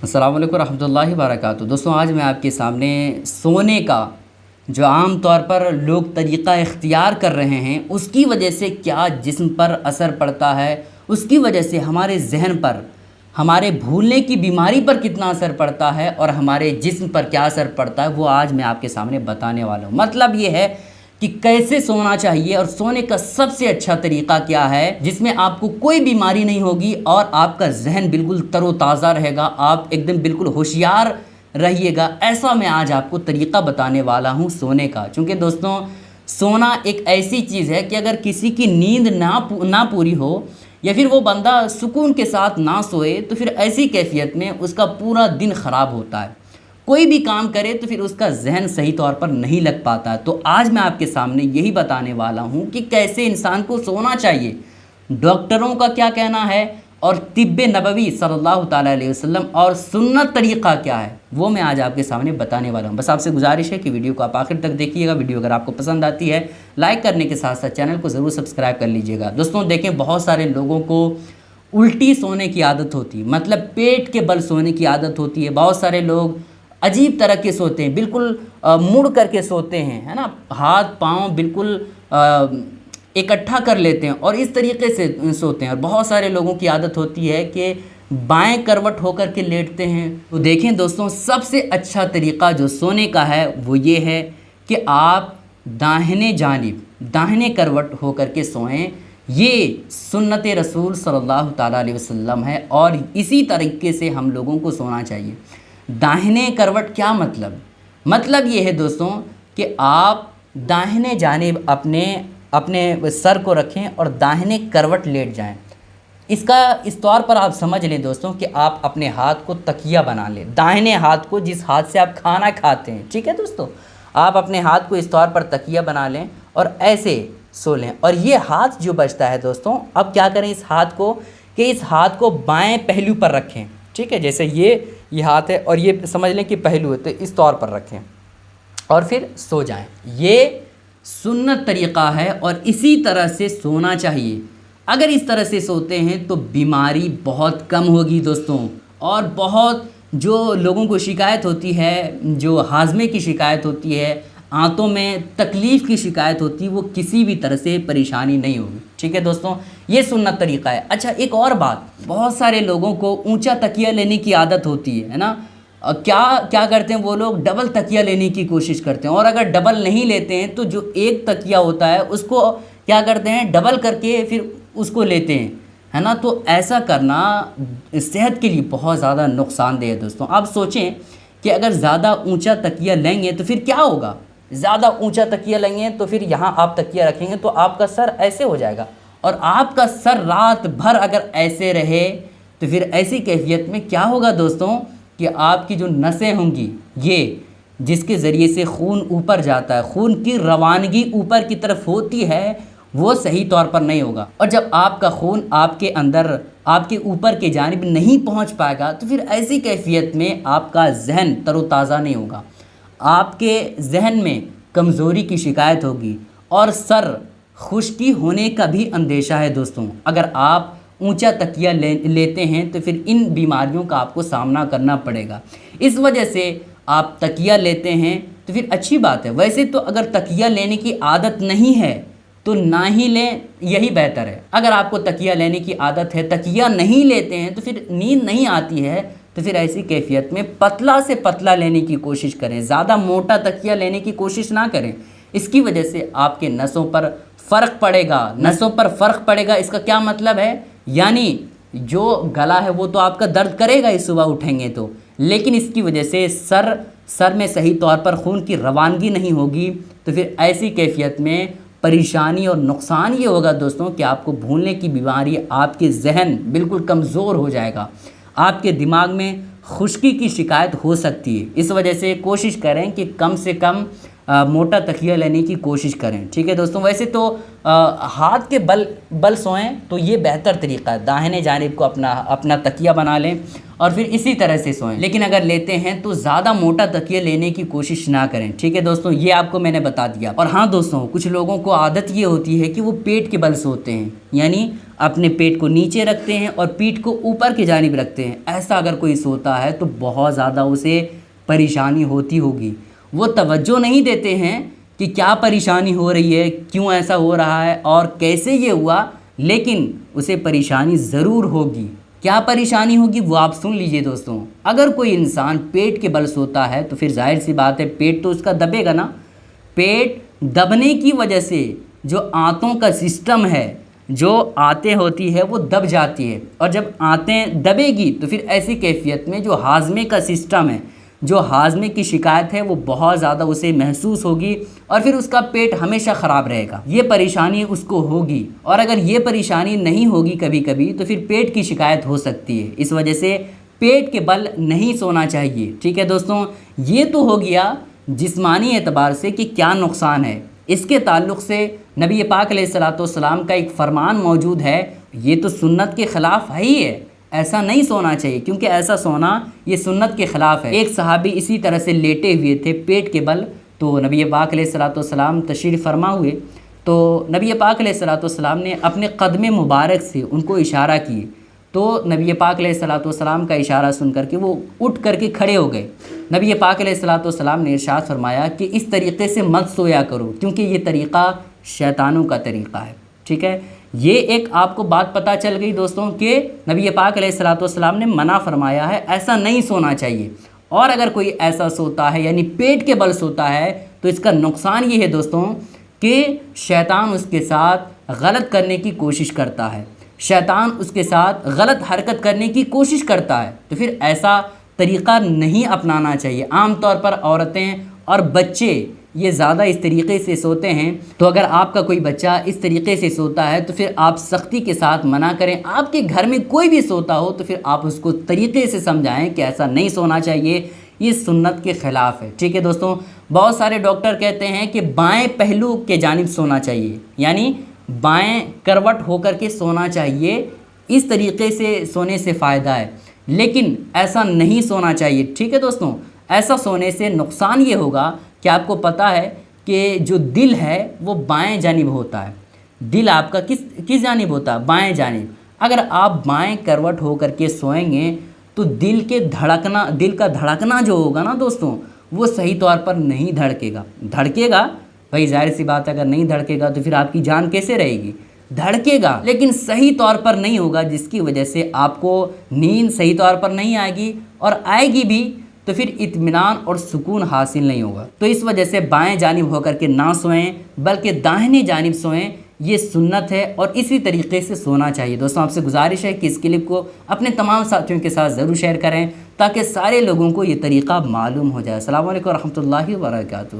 अस्सलाम वालेकुम रहमतुल्लाहि व बरकातुहू। दोस्तों, आज मैं आपके सामने सोने का जो आम तौर पर लोग तरीक़ा इख्तियार कर रहे हैं उसकी वजह से क्या जिस्म पर असर पड़ता है, उसकी वजह से हमारे ज़हन पर, हमारे भूलने की बीमारी पर कितना असर पड़ता है और हमारे जिस्म पर क्या असर पड़ता है, वो आज मैं आपके सामने बताने वाला हूँ। मतलब ये है कि कैसे सोना चाहिए और सोने का सबसे अच्छा तरीक़ा क्या है जिसमें आपको कोई बीमारी नहीं होगी और आपका जहन बिल्कुल तरोताज़ा रहेगा, आप एकदम बिल्कुल होशियार रहिएगा। ऐसा मैं आज आपको तरीक़ा बताने वाला हूँ सोने का। चूँकि दोस्तों, सोना एक ऐसी चीज़ है कि अगर किसी की नींद ना पूरी हो या फिर वो बंदा सुकून के साथ ना सोए तो फिर ऐसी कैफियत में उसका पूरा दिन ख़राब होता है। कोई भी काम करे तो फिर उसका जहन सही तौर पर नहीं लग पाता। तो आज मैं आपके सामने यही बताने वाला हूँ कि कैसे इंसान को सोना चाहिए, डॉक्टरों का क्या कहना है और तिब्बे नबवी सल्लल्लाहु ताला अलैहि वसल्लम और सुन्नत तरीक़ा क्या है, वो मैं आज आपके सामने बताने वाला हूँ। बस आपसे गुजारिश है कि वीडियो को आप आखिर तक देखिएगा। वीडियो अगर आपको पसंद आती है लाइक करने के साथ साथ चैनल को ज़रूर सब्सक्राइब कर लीजिएगा। दोस्तों देखें, बहुत सारे लोगों को उल्टी सोने की आदत होती है, मतलब पेट के बल सोने की आदत होती है। बहुत सारे लोग अजीब तरह के सोते हैं, बिल्कुल मुड़ करके सोते हैं, है ना, हाथ पाँव बिल्कुल इकट्ठा कर लेते हैं और इस तरीके से सोते हैं। और बहुत सारे लोगों की आदत होती है कि बाएं करवट होकर के लेटते हैं। तो देखें दोस्तों, सबसे अच्छा तरीक़ा जो सोने का है वो ये है कि आप दाहिने जानिब दाहिने करवट होकर के सोएं। ये सुन्नत रसूल सल्लल्लाहु ताला अलैहि वसल्लम है और इसी तरीके से हम लोगों को सोना चाहिए। दाहिने करवट क्या मतलब ये है दोस्तों कि आप दाहिने जानिब अपने सर को रखें और दाहिने करवट लेट जाएं। इसका इस तौर पर आप समझ लें दोस्तों कि आप अपने हाथ को तकिया बना लें, दाहिने हाथ को, जिस हाथ से आप खाना खाते हैं। ठीक है दोस्तों, आप अपने हाथ को इस तौर पर तकिया बना लें और ऐसे सो लें। और ये हाथ जो बचता है दोस्तों, अब क्या करें इस हाथ को बाएं पहलू पर रखें। ठीक है, जैसे ये हाथ है और ये समझ लें कि पहलू है, तो इस तौर पर रखें और फिर सो जाएं। ये सुन्नत तरीक़ा है और इसी तरह से सोना चाहिए। अगर इस तरह से सोते हैं तो बीमारी बहुत कम होगी दोस्तों। और बहुत जो लोगों को शिकायत होती है, जो हाजमे की शिकायत होती है, आंतों में तकलीफ़ की शिकायत होती है, वो किसी भी तरह से परेशानी नहीं होगी। ठीक है दोस्तों, ये सुन्नत तरीक़ा है। अच्छा, एक और बात, बहुत सारे लोगों को ऊंचा तकिया लेने की आदत होती है ना। क्या करते हैं वो लोग, डबल तकिया लेने की कोशिश करते हैं। और अगर डबल नहीं लेते हैं तो जो एक तकिया होता है उसको क्या करते हैं, डबल करके फिर उसको लेते हैं, है ना। तो ऐसा करना सेहत के लिए बहुत ज़्यादा नुकसानदेह है दोस्तों। आप सोचें कि अगर ज़्यादा ऊंचा तकिया लेंगे तो फिर क्या होगा। ज़्यादा ऊंचा तकिया लेंगे तो फिर यहाँ आप तकिया रखेंगे तो आपका सर ऐसे हो जाएगा और आपका सर रात भर अगर ऐसे रहे तो फिर ऐसी कैफियत में क्या होगा दोस्तों कि आपकी जो नसें होंगी, ये जिसके ज़रिए से खून ऊपर जाता है, खून की रवानगी ऊपर की तरफ होती है, वो सही तौर पर नहीं होगा। और जब आपका खून आपके अंदर, आपके ऊपर के जानिब नहीं पहुंच पाएगा तो फिर ऐसी कैफियत में आपका जहन तरोताज़ा नहीं होगा, आपके जहन में कमज़ोरी की शिकायत होगी और सर खुश्की होने का भी अंदेशा है दोस्तों। अगर आप ऊंचा तकिया लेते हैं तो फिर इन बीमारियों का आपको सामना करना पड़ेगा। इस वजह से आप तकिया लेते हैं तो फिर अच्छी बात है। वैसे तो अगर तकिया लेने की आदत नहीं है तो ना ही लें, यही बेहतर है। अगर आपको तकिया लेने की आदत है, तकिया नहीं लेते हैं तो फिर नींद नहीं आती है, तो फिर ऐसी कैफियत में पतला से पतला लेने की कोशिश करें, ज़्यादा मोटा तकिया लेने की कोशिश ना करें। इसकी वजह से आपके नसों पर फ़र्क पड़ेगा। इसका क्या मतलब है, यानी जो गला है वो तो आपका दर्द करेगा ही सुबह उठेंगे तो, लेकिन इसकी वजह से सर में सही तौर पर खून की रवानगी नहीं होगी। तो फिर ऐसी कैफियत में परेशानी और नुकसान ये होगा दोस्तों कि आपको भूलने की बीमारी, आपके जहन बिल्कुल कमज़ोर हो जाएगा, आपके दिमाग में खुश्की की शिकायत हो सकती है। इस वजह से कोशिश करें कि कम से कम موٹا تکیہ لینے کی کوشش کریں، ٹھیک ہے دوستوں۔ ویسے تو ہاتھ کے بل سوئیں تو یہ بہتر طریقہ ہے، داہنے جانب کو اپنا تکیہ بنا لیں اور پھر اسی طرح سے سوئیں، لیکن اگر لیتے ہیں تو زیادہ موٹا تکیہ لینے کی کوشش نہ کریں، ٹھیک ہے دوستوں۔ یہ آپ کو میں نے بتا دیا۔ اور ہاں دوستوں، کچھ لوگوں کو عادت یہ ہوتی ہے کہ وہ پیٹ کے بل سوتے ہیں، یعنی اپنے پیٹ کو نیچے رکھتے ہیں اور پیٹھ کو اوپر کی جانب رکھتے ہیں۔ ایسا اگر کوئی سوتا ہے تو بہت زیادہ اسے پریشانی ہوتی ہوگی، وہ توجہ نہیں دیتے ہیں کہ کیا پریشانی ہو رہی ہے، کیوں ایسا ہو رہا ہے اور کیسے یہ ہوا، لیکن اسے پریشانی ضرور ہوگی۔ کیا پریشانی ہوگی وہ آپ سن لیجئے دوستوں۔ اگر کوئی انسان پیٹ کے بل سوتا ہے تو پھر ظاہر سی بات ہے پیٹ تو اس کا دبے گا نا۔ پیٹ دبنے کی وجہ سے جو آنتوں کا سسٹم ہے، جو آنتیں ہوتی ہے وہ دب جاتی ہے، اور جب آنتیں دبے گی تو پھر ایسی کیفیت میں جو ہاضمے کا سسٹم ہے، جو ہاضمے کی شکایت ہے وہ بہت زیادہ اسے محسوس ہوگی، اور پھر اس کا پیٹ ہمیشہ خراب رہے گا۔ یہ پریشانی اس کو ہوگی، اور اگر یہ پریشانی نہیں ہوگی کبھی کبھی تو پھر پیٹ کی شکایت ہو سکتی ہے۔ اس وجہ سے پیٹ کے بل نہیں سونا چاہیے، ٹھیک ہے دوستوں۔ یہ تو ہو گیا جسمانی اعتبار سے کہ کیا نقصان ہے۔ اس کے تعلق سے نبی پاک علیہ السلام کا ایک فرمان موجود ہے، یہ تو سنت کے خلاف ہے ہی ہے، ایسا نہیں سونا چاہیے، کیونکہ ایسا سونا یہ سنت کے خلاف ہے۔ ایک صحابی اسی طرح سے لیٹے ہوئے تھے پیٹ کے بل، تو نبی پاک علیہ السلام تشریف فرما ہوئے، تو نبی پاک علیہ السلام نے اپنے قدم مبارک سے ان کو اشارہ کیے، تو نبی پاک علیہ السلام کا اشارہ سن کر کے وہ اٹھ کر کے کھڑے ہو گئے۔ نبی پاک علیہ السلام نے ارشاد فرمایا کہ اس طریقے سے مت سویا کرو، کیونکہ یہ طریقہ شیطانوں کا طریقہ ہے، ٹھیک ہے۔ یہ ایک آپ کو بات پتہ چل گئی دوستوں کہ نبی پاک علیہ السلام نے منع فرمایا ہے، ایسا نہیں سونا چاہیے۔ اور اگر کوئی ایسا سوتا ہے یعنی پیٹ کے بل سوتا ہے تو اس کا نقصان یہ ہے دوستوں کہ شیطان اس کے ساتھ غلط کرنے کی کوشش کرتا ہے، شیطان اس کے ساتھ غلط حرکت کرنے کی کوشش کرتا ہے، تو پھر ایسا طریقہ نہیں اپنانا چاہیے۔ عام طور پر عورتیں اور بچے یہ زیادہ اس طریقے سے سوتے ہیں، تو اگر آپ کا کوئی بچہ اس طریقے سے سوتا ہے تو پھر آپ سختی کے ساتھ منع کریں۔ آپ کے گھر میں کوئی بھی سوتا ہو تو پھر آپ اس کو طریقے سے سمجھائیں کہ ایسا نہیں سونا چاہیے، یہ سنت کے خلاف ہے، ٹھیک ہے دوستوں۔ بہت سارے ڈاکٹر کہتے ہیں کہ بائیں پہلو کے جانب سونا چاہیے، یعنی بائیں کروٹ ہو کر کے سونا چاہیے، اس طریقے سے سونے سے فائدہ ہے، لیکن ایسا نہیں سونا چاہیے، ٹھیک ہے دوستوں۔ ایسا سونے سے نقصان یہ ہوگا کہ آپ کو پتہ ہے کہ جو دل ہے وہ بائیں جانب ہوتا ہے، دل آپ کا کس جانب ہوتا ہے؟ بائیں جانب۔ اگر آپ بائیں کروٹ ہو کر کے سوئیں گے تو دل کا دھڑکنا جو ہوگا نا دوستوں، وہ صحیح طور پر نہیں دھڑکے گا بھائی، ظاہر سی بات ہے اگر نہیں دھڑکے گا تو پھر آپ کی جان کیسے رہے گی؟ دھڑکے گا لیکن صحیح طور پر نہیں ہوگا، جس کی وجہ سے آپ کو نیند صحیح طور پر نہیں آئے گی، اور آئے گی بھی تو پھر اطمینان اور سکون حاصل نہیں ہوگا۔ تو اس وجہ سے بائیں جانب ہو کر کے نہ سوئیں بلکہ داہنی جانب سوئیں، یہ سنت ہے اور اسی طریقے سے سونا چاہیے۔ دوستوں آپ سے گزارش ہے کہ اس کلپ کو اپنے تمام ساتھیوں کے ساتھ ضرور شیئر کریں تاکہ سارے لوگوں کو یہ طریقہ معلوم ہو جائے۔ السلام علیکم ورحمۃ اللہ وبرکاتہ۔